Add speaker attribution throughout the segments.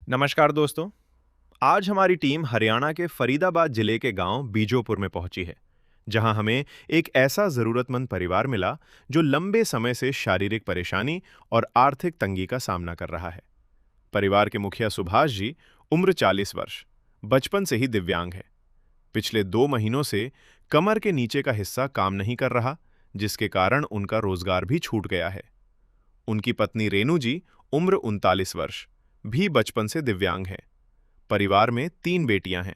Speaker 1: नमस्कार दोस्तों। आज हमारी टीम हरियाणा के फरीदाबाद जिले के गांव बीजोपुर में पहुंची है, जहां हमें एक ऐसा जरूरतमंद परिवार मिला जो लंबे समय से शारीरिक परेशानी और आर्थिक तंगी का सामना कर रहा है। परिवार के मुखिया सुभाष जी, उम्र 40 वर्ष, बचपन से ही दिव्यांग है। पिछले 2 महीनों से कमर के नीचे का हिस्सा काम नहीं कर रहा, जिसके कारण उनका रोजगार भी छूट गया है। उनकी पत्नी रेणु जी, उम्र 39 वर्ष, भी बचपन से दिव्यांग है। परिवार में 3 बेटियां हैं।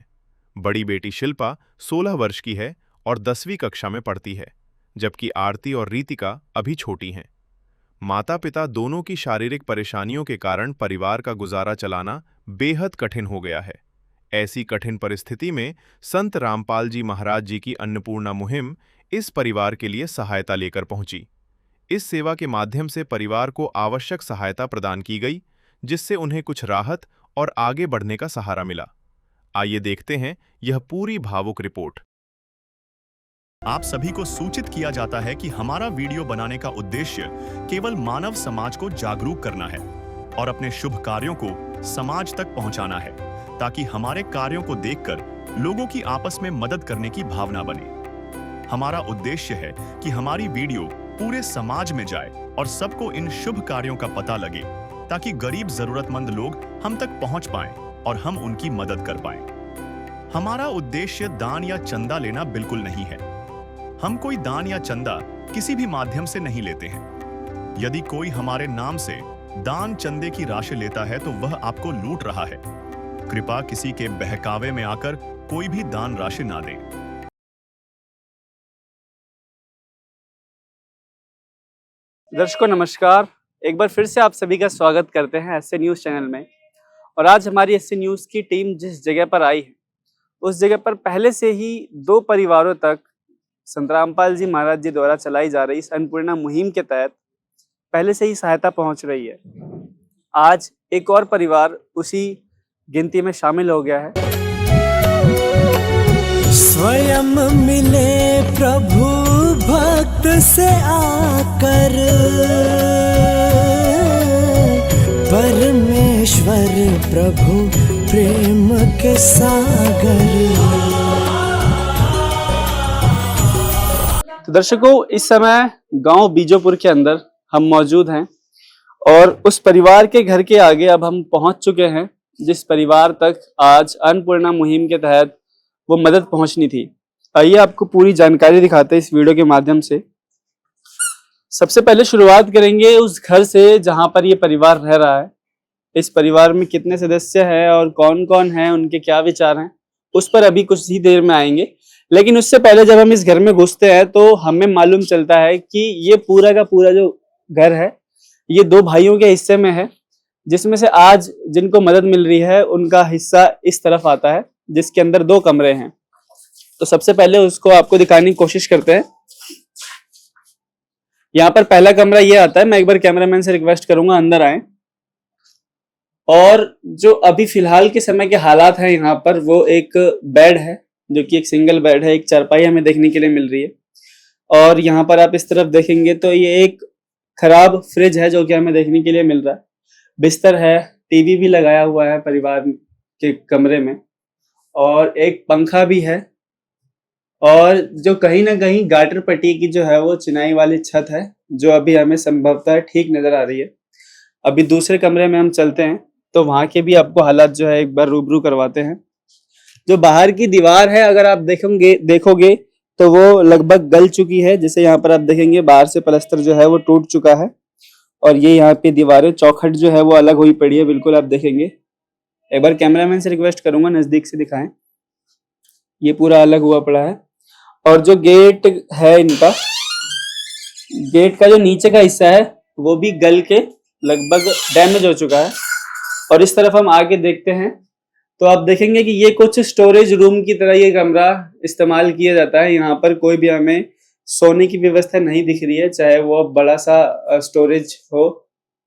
Speaker 1: बड़ी बेटी शिल्पा 16 वर्ष की है और 10वीं कक्षा में पढ़ती है, जबकि आरती और रीतिका अभी छोटी हैं। माता पिता दोनों की शारीरिक परेशानियों के कारण परिवार का गुजारा चलाना बेहद कठिन हो गया है। ऐसी कठिन परिस्थिति में संत रामपाल जी महाराज जी की अन्नपूर्णा मुहिम इस परिवार के लिए सहायता लेकर पहुंची। इस सेवा के माध्यम से परिवार को आवश्यक सहायता प्रदान की गई, जिससे उन्हें कुछ राहत और आगे बढ़ने का सहारा मिला। आइए देखते हैं यह पूरी भावुक रिपोर्ट।
Speaker 2: आप सभी को सूचित किया जाता है कि हमारा वीडियो बनाने का उद्देश्य केवल मानव समाज को जागरूक करना है और अपने शुभ कार्यों को समाज तक पहुंचाना है, ताकि हमारे कार्यों को देखकर लोगों की आपस में मदद करने की भावना बने। हमारा उद्देश्य है कि हमारी वीडियो पूरे समाज में जाए और सबको इन शुभ कार्यों का पता लगे, ताकि गरीब जरूरतमंद लोग हम तक पहुंच पाएं और हम उनकी मदद कर पाएं। हमारा उद्देश्य दान या चंदा लेना बिल्कुल नहीं है। हम कोई दान या चंदा किसी भी माध्यम से नहीं लेते हैं। यदि कोई हमारे नाम से दान चंदे की राशि लेता है तो वह आपको लूट रहा है। कृपया किसी के बहकावे में आकर कोई भी दान राशि ना दें।
Speaker 3: दर्शकों नमस्कार, एक बार फिर से आप सभी का स्वागत करते हैं एसए न्यूज़ चैनल में। और आज हमारी एसए न्यूज़ की टीम जिस जगह पर आई है, उस जगह पर पहले से ही 2 परिवारों तक संत रामपाल जी महाराज जी द्वारा चलाई जा रही इस अन्नपूर्णा मुहिम के तहत पहले से ही सहायता पहुंच रही है। आज एक और परिवार उसी गिनती में शामिल हो गया है।
Speaker 4: स्वयं मिले प्रभु भक्त से आकर, परमेश्वर प्रभु प्रेम के सागर।
Speaker 3: तो दर्शकों, इस समय गांव बीजोपुर के अंदर हम मौजूद हैं और उस परिवार के घर के आगे अब हम पहुंच चुके हैं, जिस परिवार तक आज अन्नपूर्णा मुहिम के तहत वो मदद पहुंचनी थी। आइए आपको पूरी जानकारी दिखाते हैं इस वीडियो के माध्यम से। सबसे पहले शुरुआत करेंगे उस घर से जहां पर ये परिवार रह रहा है। इस परिवार में कितने सदस्य हैं और कौन कौन हैं, उनके क्या विचार हैं, उस पर अभी कुछ ही देर में आएंगे। लेकिन उससे पहले जब हम इस घर में घुसते हैं तो हमें मालूम चलता है कि ये पूरा का पूरा जो घर है ये 2 भाइयों के हिस्से में है, जिसमें से आज जिनको मदद मिल रही है उनका हिस्सा इस तरफ आता है, जिसके अंदर 2 कमरे हैं। तो सबसे पहले उसको आपको दिखाने की कोशिश करते हैं। यहाँ पर पहला कमरा ये आता है। मैं एक बार कैमरामैन से रिक्वेस्ट करूंगा अंदर आए। और जो अभी फिलहाल के समय के हालात हैं यहाँ पर, वो एक बेड है जो कि एक सिंगल बेड है, एक चारपाई हमें देखने के लिए मिल रही है। और यहाँ पर आप इस तरफ देखेंगे तो ये एक खराब फ्रिज है जो कि हमें देखने के लिए मिल रहा है। बिस्तर है, टीवी भी लगाया हुआ है परिवार के कमरे में, और एक पंखा भी है। और जो कहीं ना कहीं गाटर पट्टी की जो है वो चिनाई वाली छत है, जो अभी हमें संभवतः ठीक नजर आ रही है। अभी दूसरे कमरे में हम चलते हैं तो वहां के भी आपको हालात जो है एक बार रूबरू करवाते हैं। जो बाहर की दीवार है, अगर आप देखोगे तो वो लगभग गल चुकी है। जैसे यहाँ पर आप देखेंगे बाहर से प्लास्टर जो है वो टूट चुका है, और ये यहाँ पे दीवारें, चौखट जो है वो अलग हुई पड़ी है, बिल्कुल आप देखेंगे। एक बार कैमरामैन से रिक्वेस्ट करूंगा नजदीक से दिखाएं। ये पूरा अलग हुआ पड़ा है। और जो गेट है इनका, गेट का जो नीचे का हिस्सा है वो भी गल के लगभग डैमेज हो चुका है। और इस तरफ हम आगे देखते हैं तो आप देखेंगे कि ये कुछ स्टोरेज रूम की तरह ये कमरा इस्तेमाल किया जाता है। यहाँ पर कोई भी हमें सोने की व्यवस्था नहीं दिख रही है, चाहे वो बड़ा सा स्टोरेज हो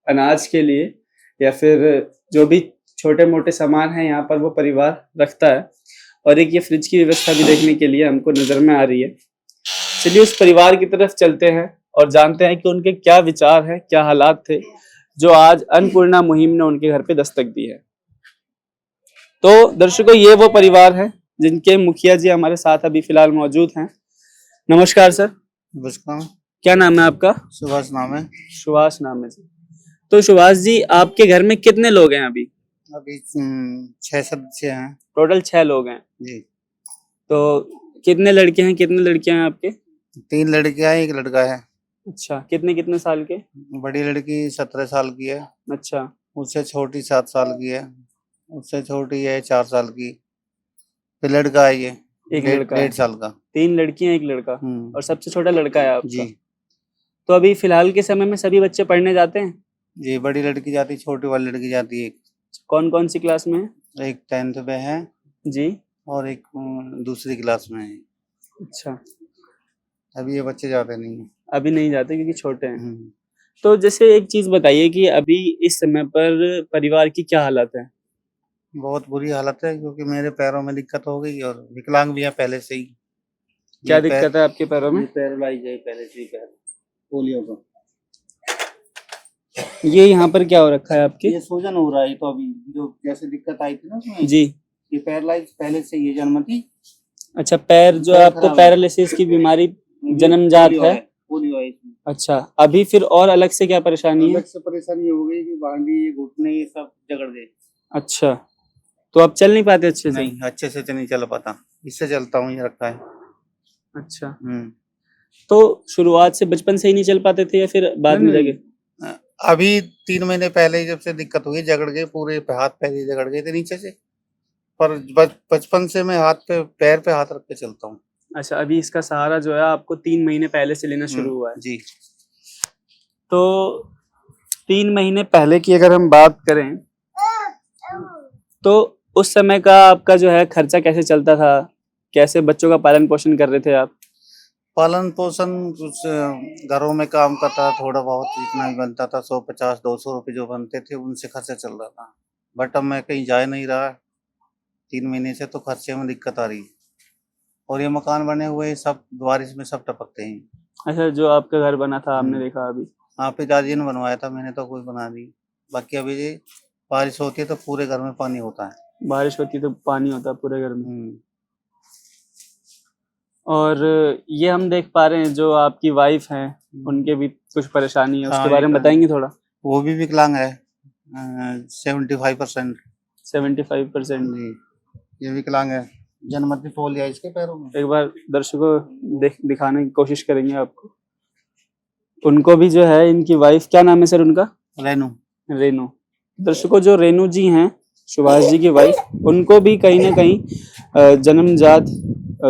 Speaker 3: अनाज के लिए या फिर जो भी छोटे मोटे सामान है यहाँ पर वो परिवार रखता है। और एक ये फ्रिज की व्यवस्था भी देखने के लिए हमको नजर में आ रही है। चलिए उस परिवार की तरफ चलते हैं और जानते हैं कि उनके क्या विचार हैं, क्या हालात थे जो आज अन्नपूर्णा मुहिम ने उनके घर पे दस्तक दी है। तो दर्शकों, ये वो परिवार है जिनके मुखिया जी हमारे साथ अभी फिलहाल मौजूद हैं। नमस्कार सर,
Speaker 5: नमस्कार।
Speaker 3: क्या नाम है आपका?
Speaker 5: सुभाष नाम है।
Speaker 3: सुभाष नाम है जी। तो सुभाष जी, आपके घर में कितने लोग हैं अभी?
Speaker 5: अभी 6 सदस्य हैं
Speaker 3: टोटल 6 लोग हैं।
Speaker 5: जी।
Speaker 3: तो कितने लड़के हैं, कितने लड़कियां हैं आपके?
Speaker 5: 3 लड़कियां हैं, 1 लड़का है।
Speaker 3: अच्छा, कितने कितने साल के?
Speaker 5: बड़ी लड़की 17 साल की है,
Speaker 3: अच्छा,
Speaker 5: उससे छोटी 7 साल की है, उससे छोटी है 4 साल की। फिर लड़का है ये
Speaker 3: एक लड़का है।
Speaker 5: 1.5 साल का।
Speaker 3: 3 लड़कियां, 1 लड़का, और सबसे छोटा लड़का है आपका।
Speaker 5: जी।
Speaker 3: तो अभी फिलहाल के समय में सभी बच्चे पढ़ने जाते हैं?
Speaker 5: जी, बड़ी लड़की जाती, छोटी वाली लड़की जाती है।
Speaker 3: कौन कौन सी क्लास में है?
Speaker 5: एक 10th में है
Speaker 3: जी।
Speaker 5: और एक दूसरी क्लास में है।
Speaker 3: अच्छा,
Speaker 5: अभी ये बच्चे जाते नहीं है।
Speaker 3: अभी नहीं जाते क्योंकि छोटे हैं। तो जैसे एक चीज बताइए कि अभी इस समय पर परिवार की क्या हालत है?
Speaker 5: बहुत बुरी हालत है, क्योंकि मेरे पैरों में दिक्कत हो गई और विकलांग भी है पहले से ही।
Speaker 3: क्या
Speaker 5: ये पैर-
Speaker 3: दिक्कत है आपके पैरों में?
Speaker 5: ये पैरालाइज है पहले से ही, पैर पोलियो का।
Speaker 3: ये यहाँ पर क्या हो रखा है आपके?
Speaker 5: ये सूजन हो रहा है, तो अभी जो जैसे दिक्कत आई थी ना उसमें,
Speaker 3: जी।
Speaker 5: ये पैरालाइज पहले से ये जन्म थी।
Speaker 3: अच्छा, पैर जो
Speaker 5: पैर
Speaker 3: आपको
Speaker 5: खराब है।
Speaker 3: पैरालिसिस की बीमारी जन्मजात है?
Speaker 5: पोलियो है इसमें।
Speaker 3: अच्छा, अभी फिर और अलग से क्या परेशानी है?
Speaker 5: अलग से परेशानी हो गई कि बांडी, ये घुटने, ये सब जगड़ गए।
Speaker 3: अच्छा, तो आप चल नहीं पाते अच्छे से?
Speaker 5: नहीं, अच्छे से तो नहीं चल पाता, इससे चलता हूँ, ये रखा है।
Speaker 3: अच्छा,
Speaker 5: हम्म।
Speaker 3: तो शुरुआत से बचपन से ही नहीं चल पाते थे या फिर बाद में
Speaker 5: नहीं,
Speaker 3: जाके?
Speaker 5: अभी 3 महीने पहले ही जब से दिक्कत हुई, जगड़ गए पूरे हाथ पैर ही जगड़ गए थे नीचे से। पर बचपन से मैं हाथ पे, पैर पे हाथ रख के चलता हूँ।
Speaker 3: अच्छा, अभी इसका सहारा जो है आपको 3 महीने पहले से लेना शुरू हुआ है।
Speaker 5: जी।
Speaker 3: तो 3 महीने पहले की अगर हम बात करें तो उस समय का आपका जो है खर्चा कैसे चलता था? कैसे बच्चों का पालन पोषण कर रहे थे आप?
Speaker 5: पालन पोषण कुछ घरों में काम करता था, थोड़ा बहुत जितना भी बनता था, 150-200 रुपये जो बनते थे उनसे खर्चा चल रहा था। बट अब मैं कहीं जा नहीं रहा 3 महीने से, तो खर्चे में दिक्कत आ रही है। और ये मकान बने हुए सब बारिश में सब टपकते हैं।
Speaker 3: अच्छा, जो आपका घर बना था आपने देखा अभी?
Speaker 5: हाँ, पिताजी ने बनवाया था, मैंने तो कोई बना दी। बाकी अभी ये बारिश होती है तो पूरे घर में पानी होता है।
Speaker 3: बारिश होती तो पानी होता पूरे घर में।
Speaker 5: हम्म।
Speaker 3: और ये हम देख पा रहे हैं जो आपकी वाइफ हैं उनके भी कुछ परेशानी है, उसके
Speaker 5: हाँ,
Speaker 3: बारे में
Speaker 5: ये
Speaker 3: बताएंगे थोड़ा?
Speaker 5: वो भी विकलांग है, 75%।
Speaker 3: 75%।
Speaker 5: जी, ये विकलांग है, जन्मति पोलियो है इसके पैरों में।
Speaker 3: एक बार दर्शकों दिखाने की कोशिश करेंगे आपको। उनको भी जो है, इनकी वाइफ, क्या नाम है सर उनका?
Speaker 5: रेनू।
Speaker 3: रेनू। दर्शकों, जो रेनू जी हैं, सुभाष जी की वाइफ, उनको भी कहीं ना कहीं जन्मजात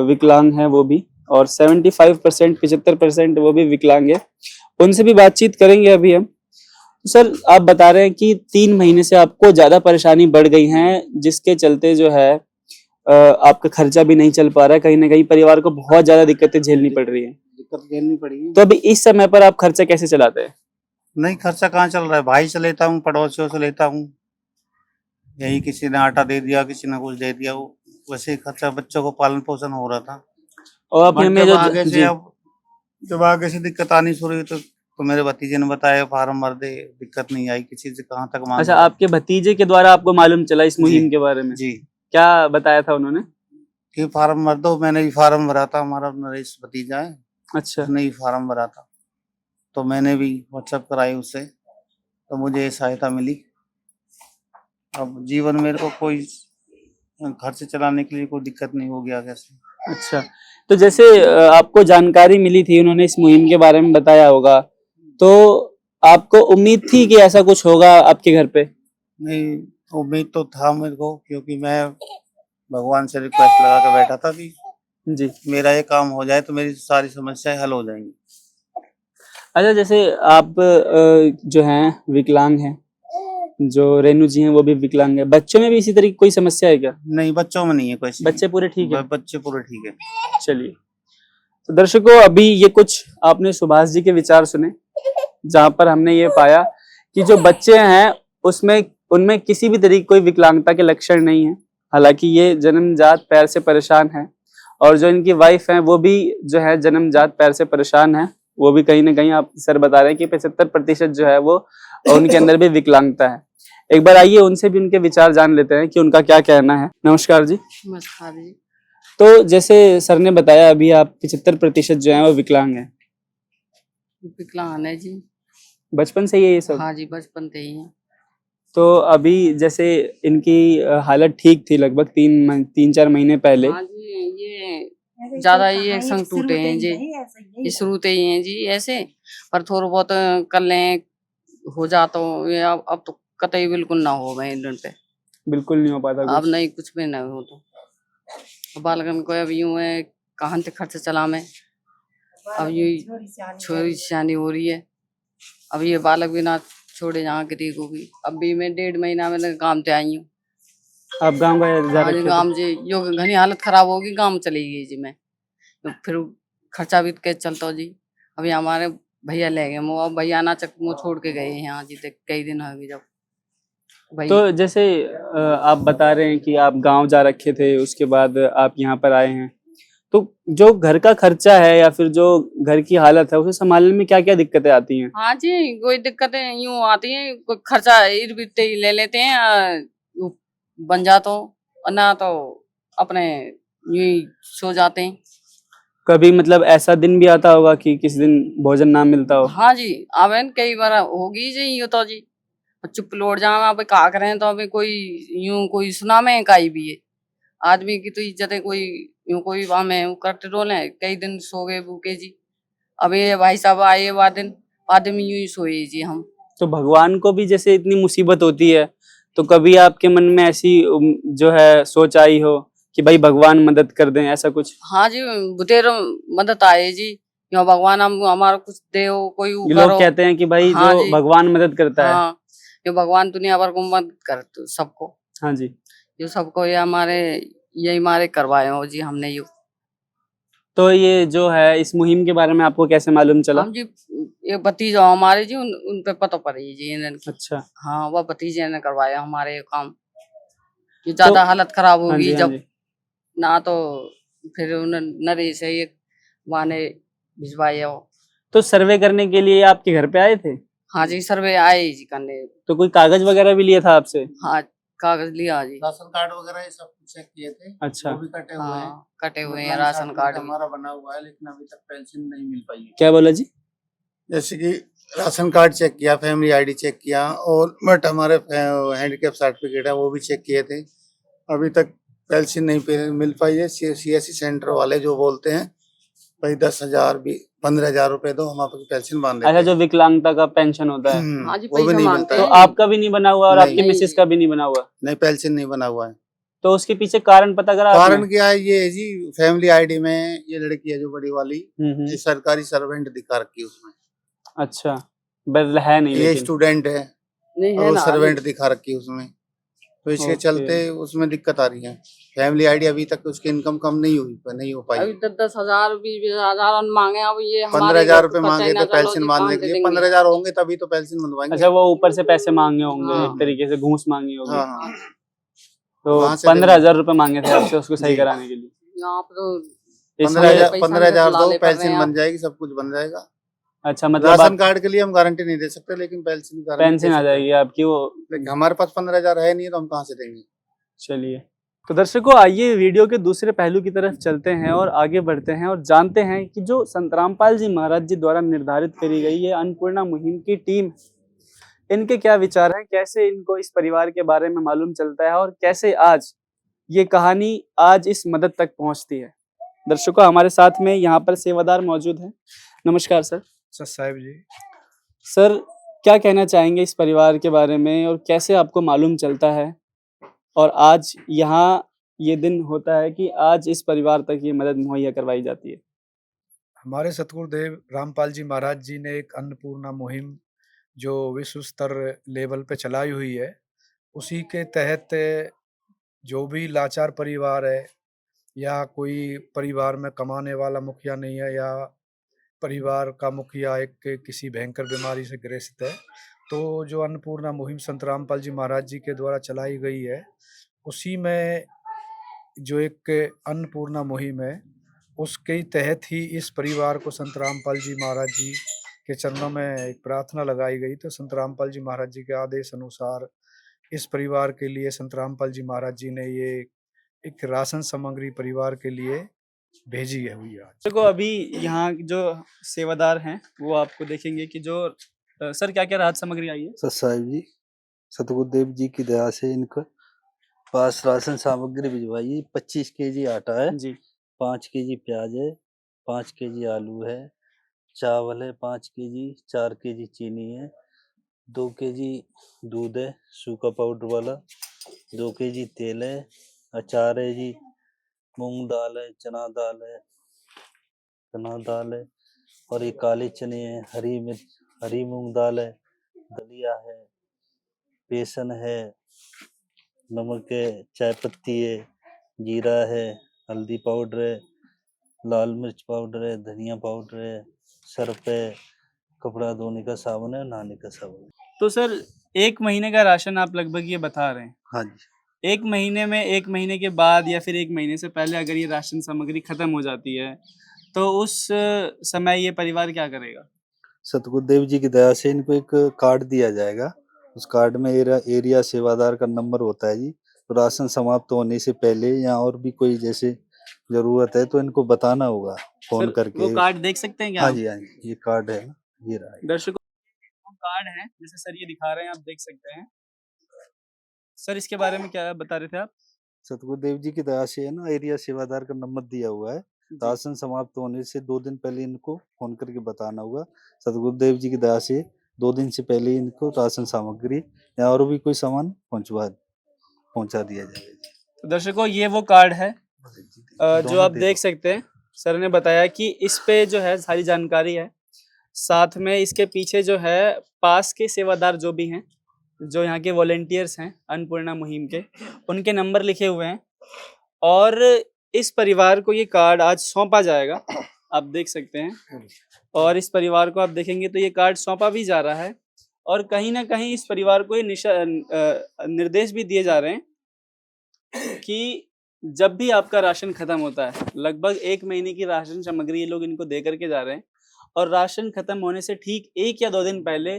Speaker 3: विकलांग है वो भी, और 75%, 75% वो भी विकलांग है। उनसे भी बातचीत करेंगे अभी हम। सर, आप बता रहे हैं कि 3 महीने से आपको ज्यादा परेशानी बढ़ गई है, जिसके चलते जो है आपका खर्चा भी नहीं चल पा रहा है, कहीं ना कहीं परिवार को बहुत ज्यादा दिक्कतें झेलनी पड़ रही है।
Speaker 5: दिक्कत झेलनी पड़ी है।
Speaker 3: तो अभी इस समय पर आप खर्चा कैसे चलाते हैं?
Speaker 5: नहीं, खर्चा कहाँ चल रहा है, भाई से लेता हूँ, पड़ोसियों से लेता हूँ। यही किसी ने आटा दे दिया, किसी ने कुछ दे दिया, वो वैसे ही खर्चा, बच्चों को पालन पोषण हो रहा था।
Speaker 3: और अभी हमें
Speaker 5: जब
Speaker 3: जो
Speaker 5: आगे
Speaker 3: जी,
Speaker 5: से अब जब आगे से दिक्कत आनी शुरू हुई तो मेरे भतीजे ने बताया, फार्म भर दे, दिक्कत नहीं आई किसी से, कहाँ तक मांग।
Speaker 3: अच्छा, आपके भतीजे के द्वारा आपको मालूम चला इस मुहिम के बारे में?
Speaker 5: जी।
Speaker 3: क्या बताया था उन्होंने?
Speaker 5: कि फार्म भर दो, मैंने भी फार्म भरा था, हमारा नरेश भतीजा है,
Speaker 3: अच्छा,
Speaker 5: उसने भी फार्म भरा था, तो मैंने भी व्हाट्सएप कराई उससे, तो मुझे ये सहायता मिली। अब जीवन मेरे को कोई खर्च चलाने के लिए कोई दिक्कत नहीं हो गया कैसे।
Speaker 3: अच्छा। तो जैसे आपको जानकारी मिली थी, उन्होंने इस मुहिम के बारे में बताया होगा, तो आपको उम्मीद थी कि ऐसा कुछ होगा आपके घर पे?
Speaker 5: नहीं, उम्मीद तो था मेरे को, क्योंकि मैं भगवान से रिक्वेस्ट लगा के बैठा था कि
Speaker 3: जी।
Speaker 5: मेरा ये काम हो जाए तो मेरी सारी समस्याएं हल हो जाएंगी।
Speaker 3: अच्छा, जैसे आप जो हैं विकलांग हैं, जो रेनू जी हैं वो भी विकलांग है, बच्चों में भी इसी तरह की कोई समस्या है क्या?
Speaker 5: नहीं, बच्चों में नहीं है कोई।
Speaker 3: बच्चे पूरे ठीक है?
Speaker 5: बच्चे पूरे ठीक है।
Speaker 3: चलिए, तो दर्शकों, अभी ये कुछ आपने सुभाष जी के विचार सुने, जहां पर हमने ये पाया कि जो बच्चे हैं उसमें उनमें किसी भी तरह की कोई विकलांगता के लक्षण नहीं है, हालांकि ये जन्मजात पैर से परेशान है, और जो इनकी वाइफ हैं वो भी जो है जन्मजात पैर से परेशान है, वो भी कहीं ना कहीं आप सर बता रहे हैं कि 75% जो है वो उनके अंदर भी विकलांगता है। एक बार आइए उनसे भी उनके विचार जान लेते हैं कि उनका क्या कहना है। नमस्कार जी।
Speaker 6: नमस्कार जी।
Speaker 3: तो जैसे सर ने बताया अभी आप 75% जो है वो विकलांग है,
Speaker 6: विकलांग है जी।
Speaker 3: बचपन से ही है ये सब?
Speaker 6: हाँ जी, बचपन से ही है।
Speaker 3: तो अभी जैसे इनकी हालत ठीक थी लगभग 3-4 महीने पहले।
Speaker 6: हाँ जी, ये ज्यादा ही एक संग टूटे हैं जी, ये शुरू से ही हैं जी ऐसे, पर थोड़ा बहुत कर लें हो जाता हो, ये अब तो कतई बिल्कुल ना हो गए इन पे,
Speaker 3: बिल्कुल नहीं हो पाता
Speaker 6: अब
Speaker 3: कुछ।
Speaker 6: नहीं कुछ भी नहीं हो तो बालकन को अब यूं है कहाँ से खर्च चला में, अब यूं छोरी शानी हो रही है, अब ये बालक भी ना छोड़े जहाँ किसी को भी। अब भी मैं 1.5 महीना में काम से आई हूँ।
Speaker 3: आप गाँव जा
Speaker 6: आज
Speaker 3: रखे थे?
Speaker 6: गाँव जी यो घनी हालत खराब होगी, गाँव चली गई जी मैं, तो फिर खर्चा भी कैसे चलता जी। अभी हमारे भैया ले गए, वो अब भैया ना चक मुँह छोड़ के गए हैं यहाँ जी, तक कई दिन हो गए जब भाई।
Speaker 3: तो जैसे आप बता रहे हैं कि आप गांव जा रखे थे, उसके बाद आप यहाँ पर आए हैं, तो जो घर का खर्चा है या फिर जो घर की हालत है उसे संभालने में क्या क्या दिक्कतें आती हैं?
Speaker 6: हाँ जी, कोई दिक्कतें यूं आती हैं, कोई खर्चा इर्द ही ले लेते हैं, यूं बन जाता हो, और ना तो अपने यूं ही सो जाते हैं।
Speaker 3: कभी मतलब ऐसा दिन भी आता होगा कि किसी दिन भोजन ना मिलता हो?
Speaker 6: हाँ जी, अब कई बार होगी जी यो तो जी, चुप लोट जावा अब का करें, तो अभी कोई यूं कोई सुना में काई भी है, आदमी की तो इज्जत है, कोई यूं कोई हमें करते रोले, कई दिन सो गए भूखे जी। अब ये भाई साहब आए बाद में यूं ही सोए जी हम।
Speaker 3: तो भगवान को भी जैसे इतनी मुसीबत होती है, तो कभी आपके मन में ऐसी जो है सोच आई हो कि भाई भगवान मदद कर दें, ऐसा कुछ?
Speaker 6: हाँ जी, बुतेरो मदद आए जी, यो भगवान हम हमारा कुछ दे हो, कोई
Speaker 3: ये
Speaker 6: करो।
Speaker 3: लोग कहते हैं कि भाई
Speaker 6: हाँ
Speaker 3: जो
Speaker 6: जी,
Speaker 3: भगवान मदद करता है।
Speaker 6: हाँ, यो भगवान दुनिया भर को मदद कर तो सबको,
Speaker 3: हाँ जी।
Speaker 6: यो सबको ये हमारे करवाए हो जी हमने यो।
Speaker 3: तो ये जो है इस मुहिम के बारे में आपको कैसे मालूम चला?
Speaker 6: हम जी ये भतीजा हमारे जी उन पे पता पड़ी जी इन्हें।
Speaker 3: अच्छा।
Speaker 6: हाँ, वह भतीजे ने करवाया हमारे ये काम, ये ज्यादा
Speaker 3: तो
Speaker 6: हालत खराब
Speaker 3: हाँ
Speaker 6: होगी
Speaker 3: जी, हाँ
Speaker 6: जब,
Speaker 3: जी।
Speaker 6: ना तो फिर उन्हें नरेश है ये वाने भिजवाया हो।
Speaker 3: तो सर्वे करने के लिए आपके घर पे आए थे?
Speaker 6: हाँ जी, सर्वे आए जी करने।
Speaker 3: तो कोई कागज वगैरह भी लिया था आपसे?
Speaker 6: हाँ, कागज लिया जी।
Speaker 5: राशन कार्ड वगैरह ये सब कुछ चेक किए थे,
Speaker 3: अच्छा।
Speaker 5: वो भी कटे हुए हैं।
Speaker 6: हाँ, कटे हुए हैं
Speaker 5: विकलांग
Speaker 6: राशन
Speaker 5: सर्टिफिकेट
Speaker 6: कार्ड भी।
Speaker 5: हमारा बना हुआ है, लेकिन अभी तक पेंशन नहीं मिल पाई है।
Speaker 3: क्या बोला जी?
Speaker 5: जैसे कि राशन कार्ड चेक किया, फैमिली आईडी चेक किया, और बट हमारे हैंडीकैप सर्टिफिकेट है वो भी चेक किए थे, अभी तक पेंशन नहीं मिल पाई है। सीएससी सेंटर वाले जो बोलते हैं भाई 10,000 15,000 रुपए दो, हम आपकी पेंशन बांध देते
Speaker 3: अच्छा,
Speaker 5: हैं।
Speaker 3: जो विकलांगता का पेंशन होता है,
Speaker 6: हाँ जी,
Speaker 5: वो भी
Speaker 6: पैसा
Speaker 5: नहीं
Speaker 6: मांगते
Speaker 5: मिलता
Speaker 3: तो
Speaker 5: है।
Speaker 6: हैं।
Speaker 3: आपका भी नहीं बना हुआ और
Speaker 5: नहीं।
Speaker 3: आपकी मिसेस का भी नहीं बना हुआ?
Speaker 5: नहीं, पेंशन नहीं बना हुआ है।
Speaker 3: तो उसके पीछे कारण पता करा आपने?
Speaker 5: कारण क्या है, ये है जी फैमिली आईडी में ये लड़की है जो बड़ी वाली, ये सरकारी सर्वेंट दिखा रखी है उसमें।
Speaker 3: अच्छा, बदल है नहीं
Speaker 5: ये
Speaker 3: लेकिन।
Speaker 5: स्टूडेंट है
Speaker 6: नहीं है
Speaker 5: और
Speaker 6: ना
Speaker 5: सर्वेंट दिखा रखी है उसमें, तो इसके
Speaker 3: ओके।
Speaker 5: चलते उसमें दिक्कत आ रही है। फैमिली आईडी अभी तक उसकी इनकम कम नहीं हो पाई।
Speaker 6: अभी 10,000 20,000 मांगे, अब ये हमारे
Speaker 5: 15,000
Speaker 6: घर
Speaker 5: रुपए
Speaker 6: का
Speaker 5: मांगे
Speaker 6: खर्चा
Speaker 5: थे
Speaker 6: ना चलो
Speaker 5: पेंशन
Speaker 6: जी,
Speaker 5: बांधने
Speaker 6: कहाँ
Speaker 5: के
Speaker 6: से
Speaker 5: लिए,
Speaker 6: देंगे?
Speaker 5: 15,000 होंगे तभी तो पेंशन बनवाएंगे।
Speaker 3: अच्छा, वो ऊपर से पैसे मांगे होंगे,
Speaker 6: हाँ।
Speaker 3: एक तरीके से घूस मांगी होगी।
Speaker 5: हाँ हाँ,
Speaker 3: तो
Speaker 5: वहाँ से
Speaker 3: 15,000 रुपए मांगे थे आपसे उसको सही
Speaker 5: जी।
Speaker 3: कराने के लिए।
Speaker 6: यहाँ पे तो
Speaker 3: इसमें
Speaker 6: 15,000
Speaker 5: 15,000 दो,
Speaker 6: लाले पड़ रहे
Speaker 5: पेंशन
Speaker 6: हैं
Speaker 5: बन
Speaker 6: आप।
Speaker 5: जाएगी, सब कुछ बन जाएगा।
Speaker 3: अच्छा, मतलब
Speaker 5: राशन
Speaker 3: आप
Speaker 5: कार्ड के लिए हम गारंटी नहीं दे सकते, लेकिन पेंशन की गारंटी
Speaker 3: पेंशन
Speaker 5: दे
Speaker 3: आ
Speaker 5: सकते
Speaker 3: जाएगी
Speaker 5: हैं।
Speaker 3: आपकी वो।
Speaker 5: लेकिन हमारे पास 15,000 है नहीं, तो हम कहाँ से देंगे।
Speaker 3: चलिए, तो दर्शकों आइए वीडियो के दूसरे पहलू की तरफ चलते हैं और आगे बढ़ते हैं और जानते हैं कि जो संत रामपाल जी महाराज जी द्वारा निर्धारित करी गई ये अन्नपूर्णा मुहिम की टीम, इनके क्या विचार हैं, कैसे इनको इस परिवार के बारे में मालूम चलता है और कैसे आज ये कहानी आज इस मदद तक पहुंचती है। दर्शकों, हमारे साथ में यहाँ पर सेवादार मौजूद हैं। नमस्कार सर।
Speaker 7: साहब जी,
Speaker 3: सर, क्या कहना चाहेंगे इस परिवार के बारे में और कैसे आपको मालूम चलता है और आज यहाँ ये दिन होता है कि आज इस परिवार तक ये मदद मुहैया करवाई जाती है?
Speaker 7: हमारे सतगुरुदेव रामपाल जी महाराज जी ने एक अन्नपूर्णा मुहिम जो विश्व स्तर लेवल पे चलाई हुई है, उसी के तहत जो भी लाचार परिवार है या कोई परिवार में कमाने वाला मुखिया नहीं है या परिवार का मुखिया एक किसी भयंकर बीमारी से ग्रसित है, तो जो अन्नपूर्णा मुहिम संत रामपाल जी महाराज जी के द्वारा चलाई गई है, उसी में जो एक अन्नपूर्णा मुहिम है उसके तहत ही इस परिवार को संत रामपाल जी महाराज जी के चरणों में एक प्रार्थना लगाई गई। तो संत रामपाल जी महाराज जी के आदेश अनुसार इस परिवार के लिए संत रामपाल जी महाराज जी ने ये एक राशन सामग्री परिवार के लिए भेजी है हुई आज।
Speaker 3: देखो अभी यहाँ जो सेवादार हैं वो आपको देखेंगे कि जो सर क्या क्या राहत सामग्री आई है।
Speaker 8: साहिब जी सतगुरुदेव जी की दया से इनके पास राशन सामग्री भिजवाई है। 25 केजी आटा है
Speaker 3: जी
Speaker 8: 5 केजी प्याज है 5 केजी आलू है चावल है 5 केजी 4 केजी चीनी है 2 केजी दूध है सूखा पाउडर वाला 2 केजी तेल है अचार है जी मूंग दाल है चना दाल है और ये काले चने हैं हरी मिर्च हरी मूंग दाल है दलिया है बेसन है नमक है चाय पत्ती है जीरा है हल्दी पाउडर है लाल मिर्च पाउडर है धनिया पाउडर है सर्फ है कपड़ा धोने का साबुन है नहाने का साबुन है।
Speaker 3: तो सर 1 महीने का राशन आप लगभग ये बता रहे हैं।
Speaker 8: हाँ जी
Speaker 3: 1 महीने में 1 महीने के बाद या फिर 1 महीने से पहले अगर ये राशन सामग्री खत्म हो जाती है तो उस समय ये परिवार क्या करेगा।
Speaker 8: सतगुरुदेव जी की दया से इनको एक कार्ड दिया जाएगा। उस कार्ड में एरिया सेवादार का नंबर होता है जी। तो राशन समाप्त होने से पहले या और भी कोई जैसे जरूरत है तो इनको बताना होगा फोन
Speaker 3: सर,
Speaker 8: करके।
Speaker 3: वो कार्ड देख सकते हैं क्या
Speaker 8: हाँ
Speaker 3: आप?
Speaker 8: जी हाँ जी ये कार्ड है ना ये रहा है।
Speaker 3: दर्शकों वो कार्ड है जैसे सर ये दिखा रहे हैं आप देख सकते हैं। सर इसके बारे में क्या बता रहे थे आप।
Speaker 8: सतगुरुदेव जी की दया से है ना एरिया सेवादार का नंबर दिया हुआ है। राशन समाप्त होने से 2 दिन पहले इनको फोन करके बताना होगा। सतगुरुदेव जी की दया से 2 दिन से पहले ही इनको राशन सामग्री या और भी कोई सामान पहुंचा दिया जाएगा।
Speaker 3: तो दर्शकों ये वो कार्ड है जो आप देख सकते हैं। सर ने बताया कि इस पे जो है सारी जानकारी है, साथ में इसके पीछे जो है पास के सेवादार जो भी हैं, जो यहाँ के वॉलेंटियर्स हैं अन्नपूर्णा मुहिम के, उनके नंबर लिखे हुए हैं और इस परिवार को ये कार्ड आज सौंपा जाएगा, आप देख सकते हैं। और इस परिवार को आप देखेंगे तो ये कार्ड सौंपा भी जा रहा है और कहीं ना कहीं इस परिवार को ये निर्देश भी दिए जा रहे हैं कि जब भी आपका राशन खत्म होता है, लगभग 1 महीने की राशन सामग्री ये लोग इनको दे करके जा रहे हैं और राशन खत्म होने से ठीक 1 या 2 दिन पहले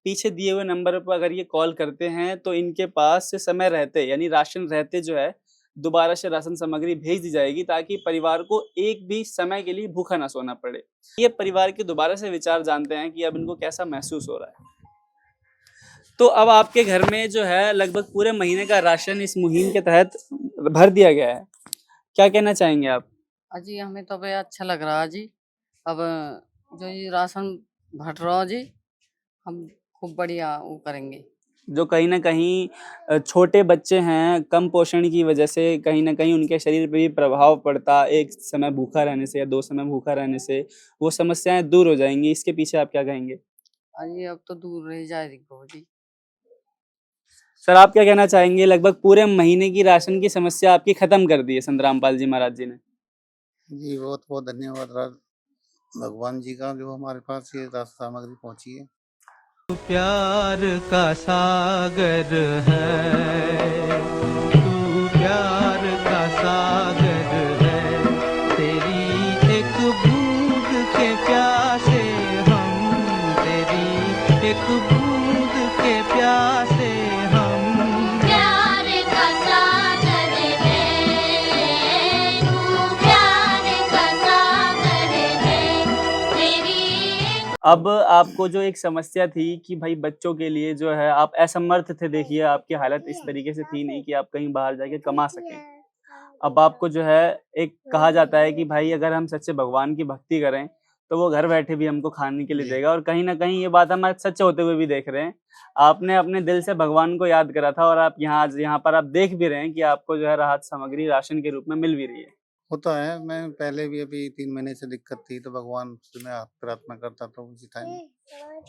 Speaker 3: पीछे दिए हुए नंबर पर अगर ये कॉल करते हैं तो इनके पास से समय रहते यानी राशन रहते जो है दोबारा से राशन सामग्री भेज दी जाएगी ताकि परिवार को एक भी समय के लिए भूखा ना सोना पड़े। ये परिवार के दोबारा से विचार जानते हैं कि अब इनको कैसा महसूस हो रहा है। तो अब आपके घर में जो है लगभग पूरे महीने का राशन इस मुहिम के तहत भर दिया गया है, क्या कहना चाहेंगे आप।
Speaker 6: जी हमें तो भाई अच्छा लग रहा है जी। अब जो ये राशन भट रहा जी हम खूब बढ़िया वो करेंगे।
Speaker 3: जो कहीं ना कहीं छोटे बच्चे हैं, कम पोषण की वजह से कहीं ना कहीं उनके शरीर पे भी प्रभाव पड़ता, एक समय भूखा रहने से या 2 समय भूखा रहने से वो समस्याएं दूर हो जाएंगी। इसके पीछे आप क्या कहेंगे।
Speaker 6: जी अब तो दूर रह जाएगी जी।
Speaker 3: सर आप क्या कहना चाहेंगे, लगभग पूरे महीने की राशन की समस्या आपकी खत्म कर दी है संत रामपाल जी महाराज जी ने।
Speaker 5: जी बहुत बहुत धन्यवाद भगवान जी का जो हमारे पास ये राशन सामग्री पहुंची है।
Speaker 4: प्यार का सागर है तू प्यार का सागर है तेरी एक बूंद के प्यासे हम तेरी एक बूंद के प्यासे हम
Speaker 9: प्यार का सागर है तू प्यार का सागर है तेरी।
Speaker 3: अब आपको जो एक समस्या थी कि भाई बच्चों के लिए जो है आप असमर्थ थे, देखिए आपकी हालत इस तरीके से थी नहीं कि आप कहीं बाहर जाके कमा सकें। अब आपको जो है एक कहा जाता है कि भाई अगर हम सच्चे भगवान की भक्ति करें तो वो घर बैठे भी हमको खाने के लिए देगा और कहीं ना कहीं ये बात हम आज सच्चे होते हुए भी देख रहे हैं। आपने अपने दिल से भगवान को याद करा था और आप यहाँ पर आप देख भी रहे हैं कि आपको जो है राहत सामग्री राशन के रूप में मिल भी रही है।
Speaker 5: होता है, मैं पहले भी अभी 3 महीने से दिक्कत थी तो भगवान से मैं प्रार्थना करता था उसी टाइम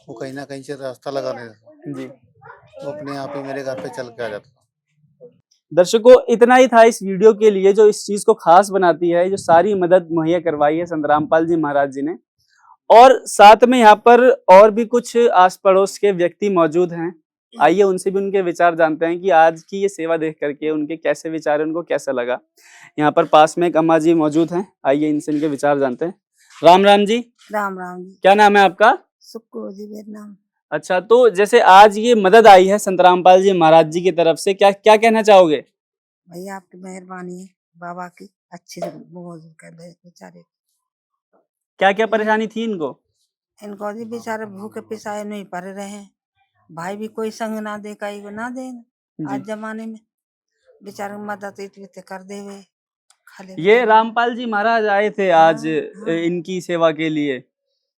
Speaker 5: वो कहीं ना कहीं से रास्ता लगा देता था
Speaker 3: जी
Speaker 5: वो अपने आप ही मेरे घर पे चल के आ जाता था।
Speaker 3: दर्शकों इतना ही था इस वीडियो के लिए। जो इस चीज को खास बनाती है, जो सारी मदद मुहैया करवाई है संत रामपाल जी महाराज जी ने, और साथ में यहाँ पर और भी कुछ आस पड़ोस के व्यक्ति मौजूद हैं। आइए उनसे भी उनके विचार जानते हैं कि आज की ये सेवा देख करके उनके कैसे विचार है, उनको कैसा लगा। यहाँ पर पास में एक अम्मा जी मौजूद हैं, आइए इनसे इनके विचार जानते हैं। राम राम जी।
Speaker 10: राम राम जी।
Speaker 3: क्या नाम है आपका।
Speaker 10: सुक्को जी मेरा नाम।
Speaker 3: अच्छा, तो जैसे आज ये मदद आई है संत रामपाल जी महाराज जी की तरफ से, क्या क्या कहना चाहोगे?
Speaker 10: भैया आपकी मेहरबानी है बाबा की, अच्छे से वो कर दे बेचारे।
Speaker 3: क्या क्या परेशानी थी इनको?
Speaker 10: इनको जी बेचारे भूखे पिसाए नहीं पड़ रहे हैं, भाई भी कोई संग ना दे कई को ना दे आज
Speaker 3: जी।
Speaker 10: जमाने में, बेचारे मदद इतनी कर देवे खाले
Speaker 3: ये
Speaker 10: बेचारे।
Speaker 3: रामपाल जी महाराज आए थे आज
Speaker 10: हाँ।
Speaker 3: इनकी सेवा के लिए।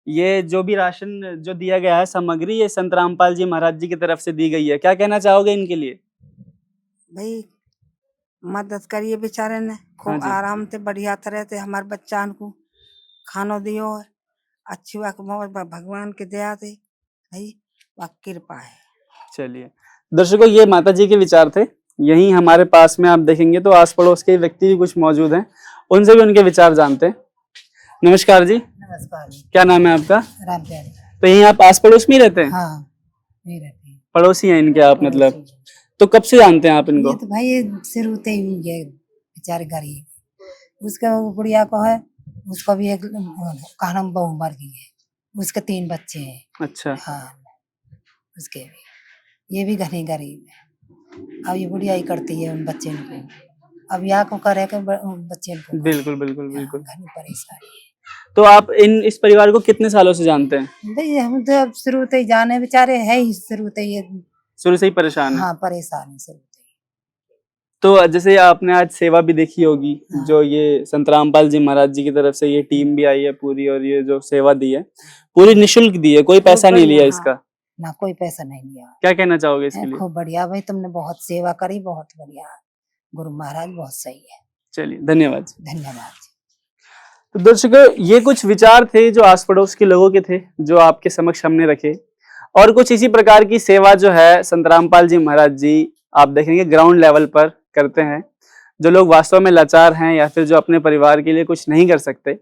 Speaker 3: ये जो भी राशन जो दिया गया है सामग्री, ये संत रामपाल जी महाराज जी की तरफ से दी गई है। क्या कहना चाहोगे इनके लिए?
Speaker 10: भाई मदद करिए बेचारे ने,
Speaker 3: हाँ
Speaker 10: खूब
Speaker 3: जी।
Speaker 10: आराम से बढ़िया तरह से हमारे बच्चान को खानो दियो है, अच्छी भगवान की दया से भाई वह कृपा है।
Speaker 3: चलिए दर्शकों, ये माता जी के विचार थे। यहीं हमारे पास में आप देखेंगे तो आस पड़ोस के व्यक्ति भी कुछ मौजूद हैं, उनसे भी उनके विचार जानते हैं। नमस्कार जी,
Speaker 10: नमस्कार जी,
Speaker 3: क्या नाम है आपका?
Speaker 10: राम प्यारे।
Speaker 3: तो यहीं आप आस पड़ोस में ही रहते हैं?
Speaker 10: हाँ नहीं रहती है।
Speaker 3: पड़ोसी हैं इनके आप मतलब? तो कब से जानते हैं आप इनको?
Speaker 10: ये तो भाई ये शुरू से ही है बेचारे गरीब, उसका वो गुड़िया को है, उसको भी एक कहना बहू मर गई है, उसके 3 बच्चे हैं।
Speaker 3: अच्छा।
Speaker 10: हाँ उसके भी, ये भी घनी गरीब है। अब ये बुढ़िया ही करती है उन बच्चे को, अब यहाँ को करे के बच्चे को करे।
Speaker 3: बिल्कुल बिल्कुल बिल्कुल।
Speaker 10: घनी परेशानी है।
Speaker 3: तो आप इस परिवार को कितने सालों से जानते हैं?
Speaker 10: भाई हम तो अब शुरू से ही जाने बेचारे है ही, शुरू से ये
Speaker 3: शुरू से ही परेशान है?
Speaker 10: हाँ परेशान है शुरू से।
Speaker 3: तो जैसे आपने आज सेवा भी देखी होगी,
Speaker 10: हाँ।
Speaker 3: जो ये संत रामपाल जी महाराज जी की तरफ से ये टीम भी आई है पूरी, और ये जो सेवा दी है पूरी निशुल्क दी है, कोई पैसा नहीं लिया इसका?
Speaker 10: ना कोई पैसा नहीं लिया।
Speaker 3: क्या कहना चाहोगे इसके लिए?
Speaker 10: खूब बढ़िया भाई, तुमने बहुत सेवा करी, बहुत बढ़िया, गुरु महाराज बहुत सही है।
Speaker 3: चलिए धन्यवाद।
Speaker 10: धन्यवाद जी।
Speaker 3: तो दर्शकों, ये कुछ विचार थे जो आस पड़ोस के लोगों के थे, जो आपके समक्ष हमने रखे। और कुछ इसी प्रकार की सेवा जो है संत रामपाल जी महाराज जी आप देखेंगे ग्राउंड लेवल पर करते हैं। जो लोग वास्तव में लाचार हैं या फिर जो अपने परिवार के लिए कुछ नहीं कर सकते,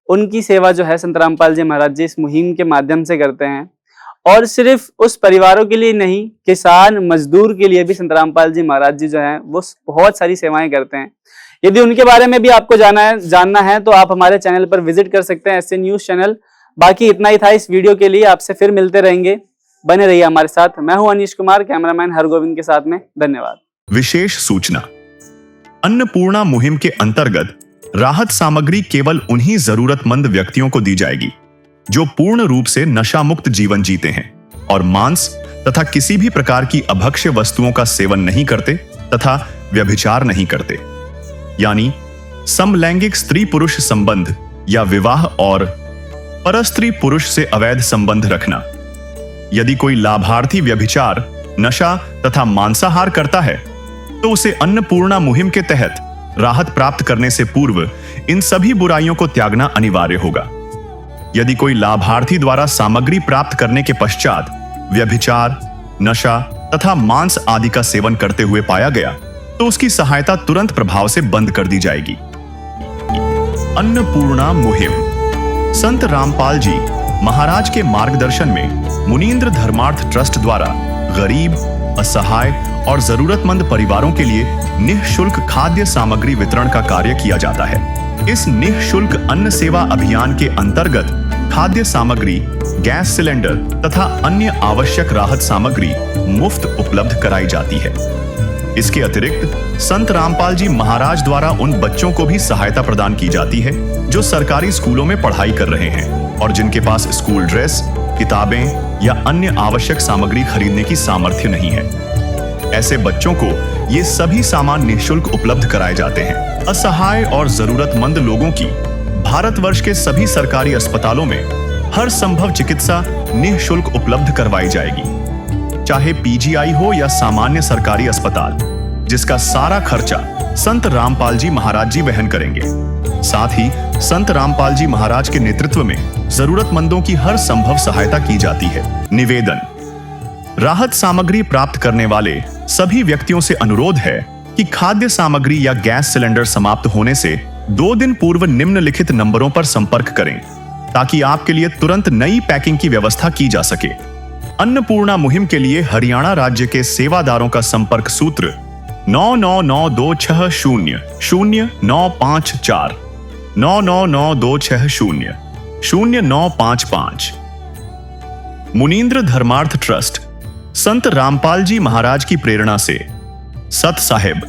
Speaker 3: उनकी सेवा जो है संत रामपाल जी महाराज जी इस मुहिम के माध्यम से करते हैं। और सिर्फ उस परिवारों के लिए नहीं, किसान मजदूर के लिए भी संत रामपाल जी महाराज जी जो हैं वो बहुत सारी सेवाएं करते हैं। यदि उनके बारे में भी आपको जानना है तो आप हमारे चैनल पर विजिट कर सकते हैं, एसए न्यूज चैनल। बाकी इतना ही था इस वीडियो के लिए, आपसे फिर मिलते रहेंगे, बने रहिए हमारे साथ। मैं हूं अनीश कुमार, कैमरामैन हरगोविंद के साथ में। धन्यवाद।
Speaker 2: विशेष सूचना, अन्नपूर्णा मुहिम के अंतर्गत राहत सामग्री केवल उन्हीं जरूरतमंद व्यक्तियों को दी जाएगी जो पूर्ण रूप से नशा मुक्त जीवन जीते हैं और मांस तथा किसी भी प्रकार की अभक्ष्य वस्तुओं का सेवन नहीं करते तथा व्यभिचार नहीं करते, यानी समलैंगिक स्त्री पुरुष संबंध या विवाह और परस्त्री पुरुष से अवैध संबंध रखना। यदि कोई लाभार्थी व्यभिचार, नशा तथा मांसाहार करता है तो उसे अन्नपूर्णा मुहिम के तहत राहत प्राप्त करने से पूर्व इन सभी बुराइयों को त्यागना अनिवार्य होगा। यदि कोई लाभार्थी द्वारा सामग्री प्राप्त करने के पश्चात व्यभिचार, नशा तथा मांस आदि का सेवन करते हुए पाया गया तो उसकी सहायता तुरंत प्रभाव से बंद कर दी जाएगी। अन्नपूर्णा मुहिम संत रामपाल जी महाराज के मार्गदर्शन में मुनीन्द्र धर्मार्थ ट्रस्ट द्वारा गरीब, असहाय और जरूरतमंद परिवारों के लिए निःशुल्क खाद्य सामग्री वितरण का कार्य किया जाता है। इस निःशुल्क अन्न सेवा अभियान के अंतर्गत खाद्य सामग्री, गैस सिलेंडर तथा अन्य आवश्यक राहत सामग्री मुफ्त उपलब्ध कराई जाती है। इसके अतिरिक्त संत रामपाल जी महाराज द्वारा उन बच्चों को भी सहायता प्रदान की जाती है जो सरकारी स्कूलों में पढ़ाई कर रहे हैं और जिनके पास स्कूल ड्रेस, किताबें या अन्य आवश्यक सामग्री खरीदने की सामर्थ्य नहीं है। ऐसे बच्चों को ये सभी सामान निःशुल्क उपलब्ध कराए जाते हैं। असहाय और जरूरतमंद लोगों की भारतवर्ष के सभी सरकारी अस्पतालों में हर संभव चिकित्सा निःशुल्क उपलब्ध करवाई जाएगी, चाहे पीजीआई हो या सामान्य सरकारी अस्पताल, जिसका सारा खर्चा संत रामपाल जी महाराज जी वहन करेंगे। साथ ही संत रामपाल जी महाराज के नेतृत्व में जरूरतमंदों की हर संभव सहायता की जाती है। निवेदन, राहत सामग्री प्राप्त करने वाले सभी व्यक्तियों से अनुरोध है कि खाद्य सामग्री या गैस सिलेंडर समाप्त होने से 2 दिन पूर्व निम्नलिखित नंबरों पर संपर्क करें ताकि आपके लिए तुरंत नई पैकिंग की व्यवस्था की जा सके। अन्नपूर्णा मुहिम के लिए हरियाणा राज्य के सेवादारों का संपर्क सूत्र 9992600954 9992600955। मुनींद्र धर्मार्थ ट्रस्ट संत रामपाल जी महाराज की प्रेरणा से सत साहिब